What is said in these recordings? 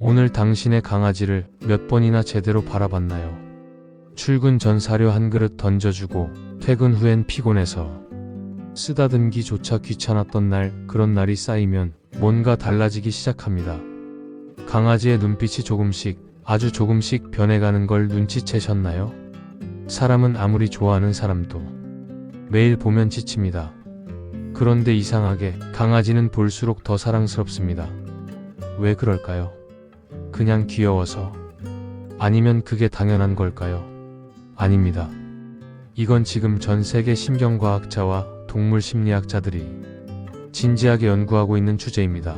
오늘 당신의 강아지를 몇 번이나 제대로 바라봤나요? 출근 전 사료 한 그릇 던져주고 퇴근 후엔 피곤해서 쓰다듬기조차 귀찮았던 날, 그런 날이 쌓이면 뭔가 달라지기 시작합니다. 강아지의 눈빛이 조금씩, 아주 조금씩 변해가는 걸 눈치채셨나요? 사람은 아무리 좋아하는 사람도 매일 보면 지칩니다. 그런데 이상하게 강아지는 볼수록 더 사랑스럽습니다. 왜 그럴까요? 그냥 귀여워서? 아니면 그게 당연한 걸까요? 아닙니다. 이건 지금 전 세계 신경과학자와 동물 심리학자들이 진지하게 연구하고 있는 주제입니다.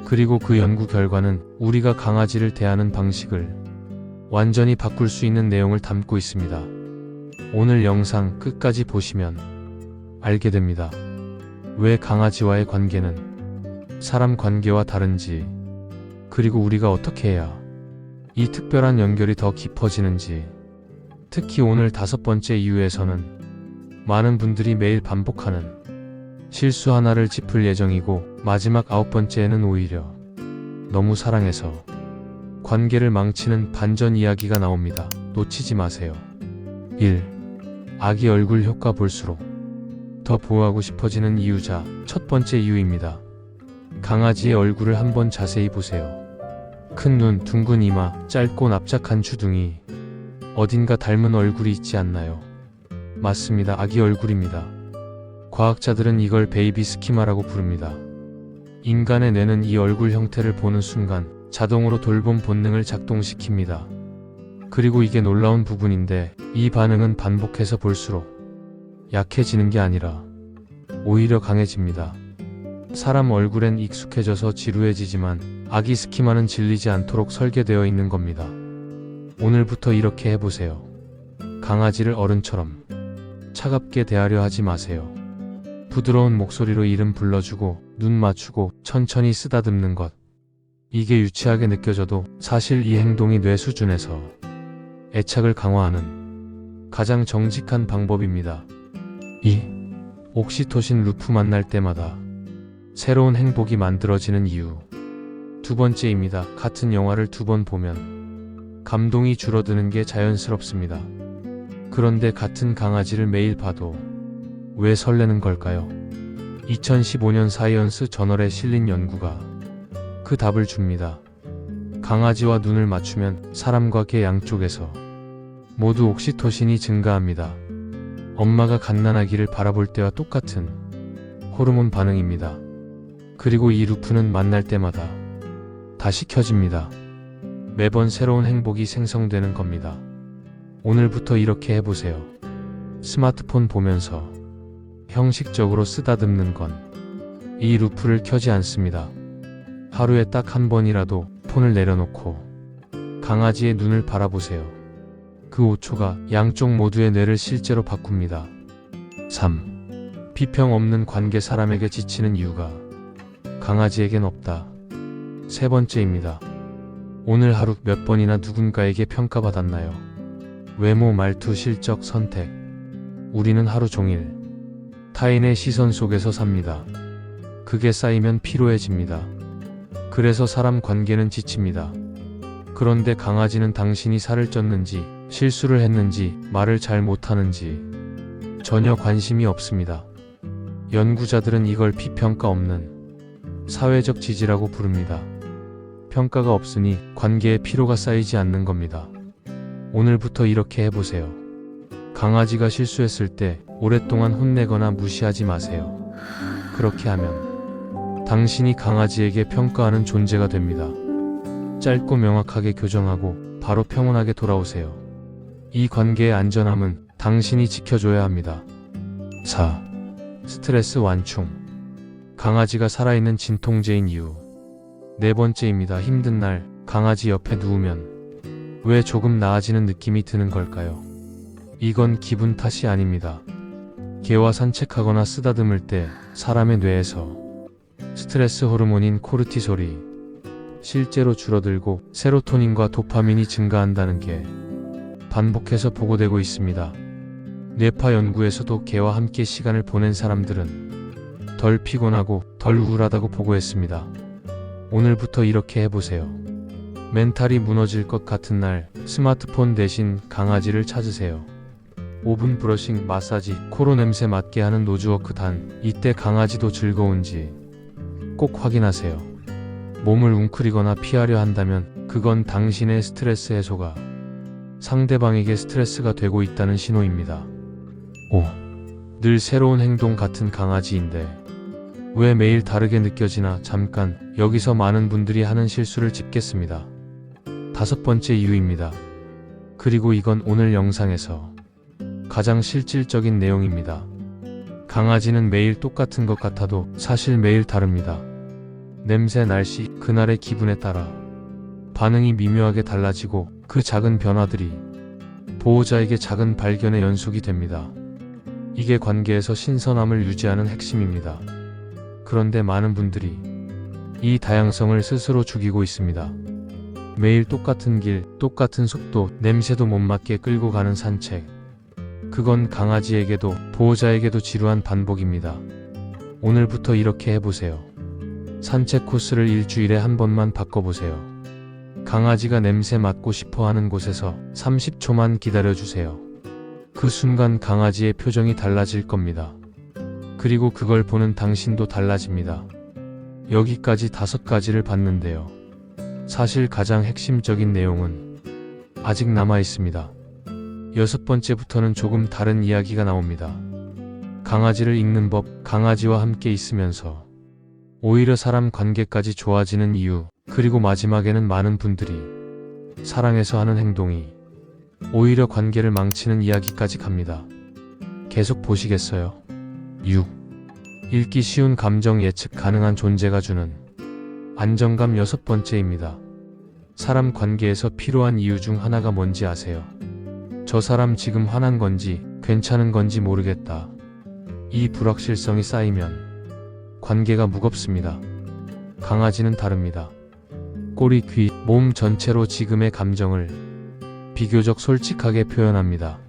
그리고 그 연구 결과는 우리가 강아지를 대하는 방식을 완전히 바꿀 수 있는 내용을 담고 있습니다. 오늘 영상 끝까지 보시면 알게 됩니다. 왜 강아지와의 관계는 사람 관계와 다른지, 그리고 우리가 어떻게 해야 이 특별한 연결이 더 깊어지는지. 특히 오늘 5번째 이유에서는 많은 분들이 매일 반복하는 실수 하나를 짚을 예정이고, 마지막 9번째에는 오히려 너무 사랑해서 관계를 망치는 반전 이야기가 나옵니다. 놓치지 마세요. 1. 아기 얼굴 효과. 볼수록 더 보호하고 싶어지는 이유자. 첫 번째 이유입니다. 강아지의 얼굴을 한번 자세히 보세요. 큰 눈, 둥근 이마, 짧고 납작한 주둥이, 어딘가 닮은 얼굴이 있지 않나요? 맞습니다. 아기 얼굴입니다. 과학자들은 이걸 베이비 스키마라고 부릅니다. 인간의 뇌는 이 얼굴 형태를 보는 순간 자동으로 돌봄 본능을 작동시킵니다. 그리고 이게 놀라운 부분인데, 이 반응은 반복해서 볼수록 약해지는 게 아니라 오히려 강해집니다. 사람 얼굴엔 익숙해져서 지루해지지만 아기 스키마는 질리지 않도록 설계되어 있는 겁니다. 오늘부터 이렇게 해보세요. 강아지를 어른처럼 차갑게 대하려 하지 마세요. 부드러운 목소리로 이름 불러주고 눈 맞추고 천천히 쓰다듬는 것. 이게 유치하게 느껴져도 사실 이 행동이 뇌 수준에서 애착을 강화하는 가장 정직한 방법입니다. 2. 옥시토신 루프. 만날 때마다 새로운 행복이 만들어지는 이유. 두 번째입니다. 같은 영화를 2번 보면 감동이 줄어드는 게 자연스럽습니다. 그런데 같은 강아지를 매일 봐도 왜 설레는 걸까요? 2015년 사이언스 저널에 실린 연구가 그 답을 줍니다. 강아지와 눈을 맞추면 사람과 개 양쪽에서 모두 옥시토신이 증가합니다. 엄마가 갓난아기를 바라볼 때와 똑같은 호르몬 반응입니다. 그리고 이 루프는 만날 때마다 다시 켜집니다. 매번 새로운 행복이 생성되는 겁니다. 오늘부터 이렇게 해보세요. 스마트폰 보면서 형식적으로 쓰다듬는 건 이 루프를 켜지 않습니다. 하루에 딱 한 번이라도 폰을 내려놓고 강아지의 눈을 바라보세요. 그 5초가 양쪽 모두의 뇌를 실제로 바꿉니다. 3. 비평 없는 관계. 사람에게 지치는 이유가 강아지에겐 없다. 세 번째입니다. 오늘 하루 몇 번이나 누군가에게 평가받았나요? 외모, 말투, 실적, 선택. 우리는 하루 종일 타인의 시선 속에서 삽니다. 그게 쌓이면 피로해집니다. 그래서 사람 관계는 지칩니다. 그런데 강아지는 당신이 살을 쪘는지, 실수를 했는지, 말을 잘 못하는지 전혀 관심이 없습니다. 연구자들은 이걸 비평가 없는 사회적 지지라고 부릅니다. 평가가 없으니 관계에 피로가 쌓이지 않는 겁니다. 오늘부터 이렇게 해보세요. 강아지가 실수했을 때 오랫동안 혼내거나 무시하지 마세요. 그렇게 하면 당신이 강아지에게 평가하는 존재가 됩니다. 짧고 명확하게 교정하고 바로 평온하게 돌아오세요. 이 관계의 안전함은 당신이 지켜줘야 합니다. 4. 스트레스 완충. 강아지가 살아있는 진통제인 이유. 네 번째입니다. 힘든 날 강아지 옆에 누우면 왜 조금 나아지는 느낌이 드는 걸까요? 이건 기분 탓이 아닙니다. 개와 산책하거나 쓰다듬을 때 사람의 뇌에서 스트레스 호르몬인 코르티솔이 실제로 줄어들고 세로토닌과 도파민이 증가한다는 게 반복해서 보고되고 있습니다. 뇌파 연구에서도 개와 함께 시간을 보낸 사람들은 덜 피곤하고 덜 우울하다고 보고했습니다. 오늘부터 이렇게 해보세요. 멘탈이 무너질 것 같은 날 스마트폰 대신 강아지를 찾으세요. 오븐 브러싱, 마사지, 코로 냄새 맡게 하는 노즈워크, 단 이때 강아지도 즐거운지 꼭 확인하세요. 몸을 웅크리거나 피하려 한다면 그건 당신의 스트레스 해소가 상대방에게 스트레스가 되고 있다는 신호입니다. 5. 늘 새로운 행동 같은 강아지인데 왜 매일 다르게 느껴지나? 잠깐 여기서 많은 분들이 하는 실수를 짚겠습니다. 5번째 이유입니다. 그리고 이건 오늘 영상에서 가장 실질적인 내용입니다. 강아지는 매일 똑같은 것 같아도 사실 매일 다릅니다. 냄새, 날씨, 그날의 기분에 따라 반응이 미묘하게 달라지고 그 작은 변화들이 보호자에게 작은 발견의 연속이 됩니다. 이게 관계에서 신선함을 유지하는 핵심입니다. 그런데 많은 분들이 이 다양성을 스스로 죽이고 있습니다. 매일 똑같은 길, 똑같은 속도, 냄새도 못 맡게 끌고 가는 산책. 그건 강아지에게도 보호자에게도 지루한 반복입니다. 오늘부터 이렇게 해보세요. 산책 코스를 일주일에 한 번만 바꿔보세요. 강아지가 냄새 맡고 싶어 하는 곳에서 30초만 기다려주세요. 그 순간 강아지의 표정이 달라질 겁니다. 그리고 그걸 보는 당신도 달라집니다. 여기까지 5가지를 봤는데요. 사실 가장 핵심적인 내용은 아직 남아 있습니다. 6번째부터는 조금 다른 이야기가 나옵니다. 강아지를 읽는 법, 강아지와 함께 있으면서 오히려 사람 관계까지 좋아지는 이유, 그리고 마지막에는 많은 분들이 사랑해서 하는 행동이 오히려 관계를 망치는 이야기까지 갑니다. 계속 보시겠어요? 6. 읽기 쉬운 감정, 예측 가능한 존재가 주는 안정감. 6번째입니다. 사람 관계에서 필요한 이유 중 하나가 뭔지 아세요? 저 사람 지금 화난 건지 괜찮은 건지 모르겠다. 이 불확실성이 쌓이면 관계가 무겁습니다. 강아지는 다릅니다. 꼬리, 귀, 몸 전체로 지금의 감정을 비교적 솔직하게 표현합니다.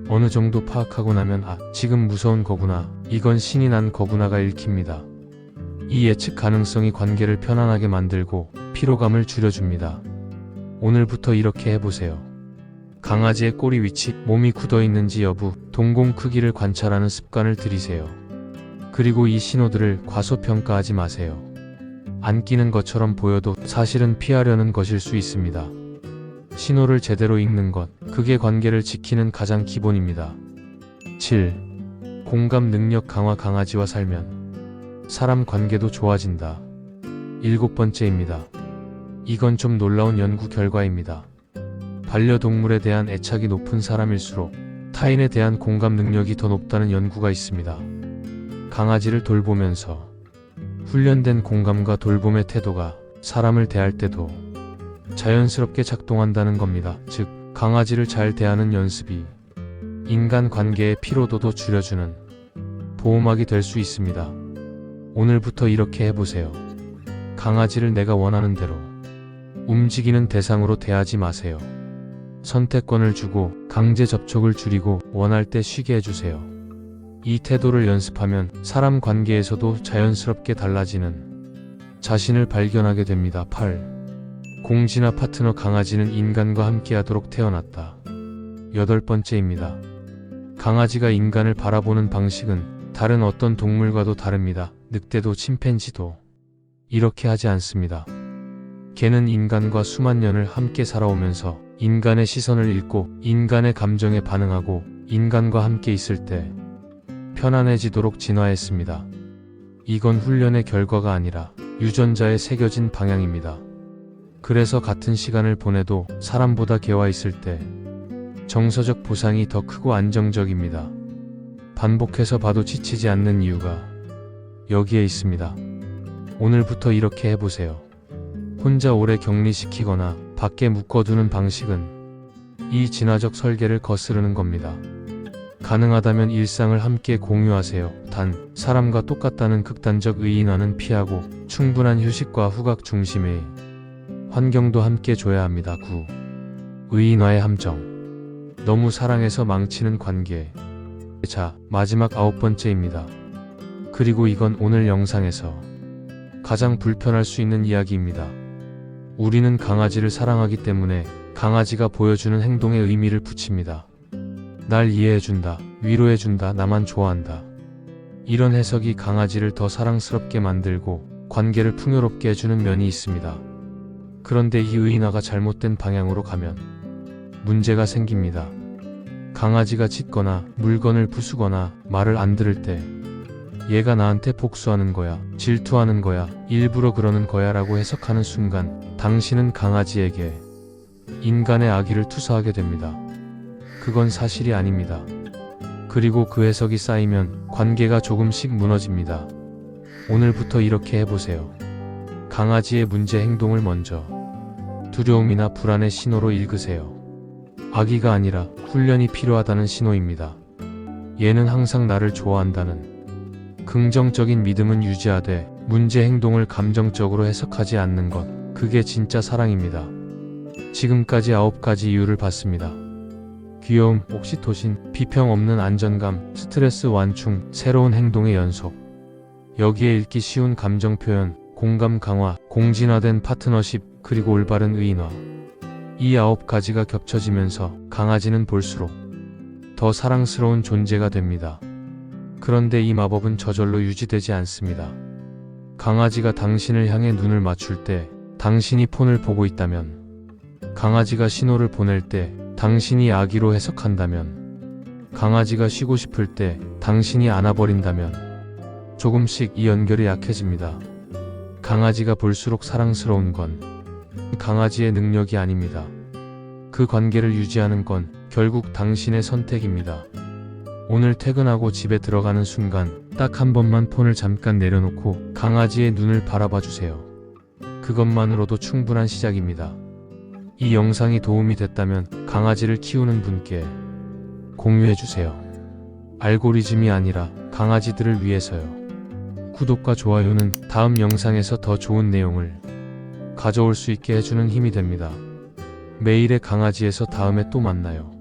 어느 정도 파악하고 나면 지금 무서운 거구나, 이건 신이 난 거구나가 읽힙니다. 이 예측 가능성이 관계를 편안하게 만들고 피로감을 줄여줍니다. 오늘부터 이렇게 해보세요. 강아지의 꼬리 위치, 몸이 굳어있는지 여부, 동공 크기를 관찰하는 습관을 들이세요. 그리고 이 신호들을 과소평가하지 마세요. 안 끼는 것처럼 보여도 사실은 피하려는 것일 수 있습니다. 신호를 제대로 읽는 것, 그게 관계를 지키는 가장 기본입니다. 7. 공감 능력 강화. 강아지와 살면 사람 관계도 좋아진다. 7번째입니다. 이건 좀 놀라운 연구 결과입니다. 반려동물에 대한 애착이 높은 사람일수록 타인에 대한 공감 능력이 더 높다는 연구가 있습니다. 강아지를 돌보면서 훈련된 공감과 돌봄의 태도가 사람을 대할 때도 자연스럽게 작동한다는 겁니다. 즉, 강아지를 잘 대하는 연습이 인간 관계의 피로도도 줄여주는 보호막이 될 수 있습니다. 오늘부터 이렇게 해보세요. 강아지를 내가 원하는 대로 움직이는 대상으로 대하지 마세요. 선택권을 주고 강제 접촉을 줄이고 원할 때 쉬게 해주세요. 이 태도를 연습하면 사람 관계에서도 자연스럽게 달라지는 자신을 발견하게 됩니다. 8. 공지나 파트너. 강아지는 인간과 함께하도록 태어났다. 8번째입니다. 강아지가 인간을 바라보는 방식은 다른 어떤 동물과도 다릅니다. 늑대도 침팬지도 이렇게 하지 않습니다. 개는 인간과 수만 년을 함께 살아오면서 인간의 시선을 읽고 인간의 감정에 반응하고 인간과 함께 있을 때 편안해지도록 진화했습니다. 이건 훈련의 결과가 아니라 유전자에 새겨진 방향입니다. 그래서 같은 시간을 보내도 사람보다 개와 있을 때 정서적 보상이 더 크고 안정적입니다. 반복해서 봐도 지치지 않는 이유가 여기에 있습니다. 오늘부터 이렇게 해보세요. 혼자 오래 격리시키거나 밖에 묶어두는 방식은 이 진화적 설계를 거스르는 겁니다. 가능하다면 일상을 함께 공유하세요. 단, 사람과 똑같다는 극단적 의인화는 피하고 충분한 휴식과 후각 중심의 환경도 함께 줘야 합니다. 9. 의인화의 함정. 너무 사랑해서 망치는 관계. 자, 마지막 9번째입니다. 그리고 이건 오늘 영상에서 가장 불편할 수 있는 이야기입니다. 우리는 강아지를 사랑하기 때문에 강아지가 보여주는 행동에 의미를 붙입니다. 날 이해해준다, 위로해준다, 나만 좋아한다. 이런 해석이 강아지를 더 사랑스럽게 만들고 관계를 풍요롭게 해주는 면이 있습니다. 그런데 이 의인화가 잘못된 방향으로 가면 문제가 생깁니다. 강아지가 짖거나 물건을 부수거나 말을 안 들을 때 얘가 나한테 복수하는 거야, 질투하는 거야, 일부러 그러는 거야 라고 해석하는 순간 당신은 강아지에게 인간의 악의를 투사하게 됩니다. 그건 사실이 아닙니다. 그리고 그 해석이 쌓이면 관계가 조금씩 무너집니다. 오늘부터 이렇게 해보세요. 강아지의 문제 행동을 먼저 두려움이나 불안의 신호로 읽으세요. 악의가 아니라 훈련이 필요하다는 신호입니다. 얘는 항상 나를 좋아한다는 긍정적인 믿음은 유지하되 문제 행동을 감정적으로 해석하지 않는 것, 그게 진짜 사랑입니다. 지금까지 9가지 이유를 봤습니다. 귀여움, 옥시토신, 비평 없는 안정감, 스트레스 완충, 새로운 행동의 연속. 여기에 읽기 쉬운 감정 표현, 공감 강화, 공진화된 파트너십, 그리고 올바른 의인화. 이 9가지가 겹쳐지면서 강아지는 볼수록 더 사랑스러운 존재가 됩니다. 그런데 이 마법은 저절로 유지되지 않습니다. 강아지가 당신을 향해 눈을 맞출 때 당신이 폰을 보고 있다면, 강아지가 신호를 보낼 때 당신이 악의로 해석한다면, 강아지가 쉬고 싶을 때 당신이 안아버린다면 조금씩 이 연결이 약해집니다. 강아지가 볼수록 사랑스러운 건 강아지의 능력이 아닙니다. 그 관계를 유지하는 건 결국 당신의 선택입니다. 오늘 퇴근하고 집에 들어가는 순간 딱 한 번만 폰을 잠깐 내려놓고 강아지의 눈을 바라봐 주세요. 그것만으로도 충분한 시작입니다. 이 영상이 도움이 됐다면 강아지를 키우는 분께 공유해 주세요. 알고리즘이 아니라 강아지들을 위해서요. 구독과 좋아요는 다음 영상에서 더 좋은 내용을 가져올 수 있게 해주는 힘이 됩니다. 매일의 강아지에서 다음에 또 만나요.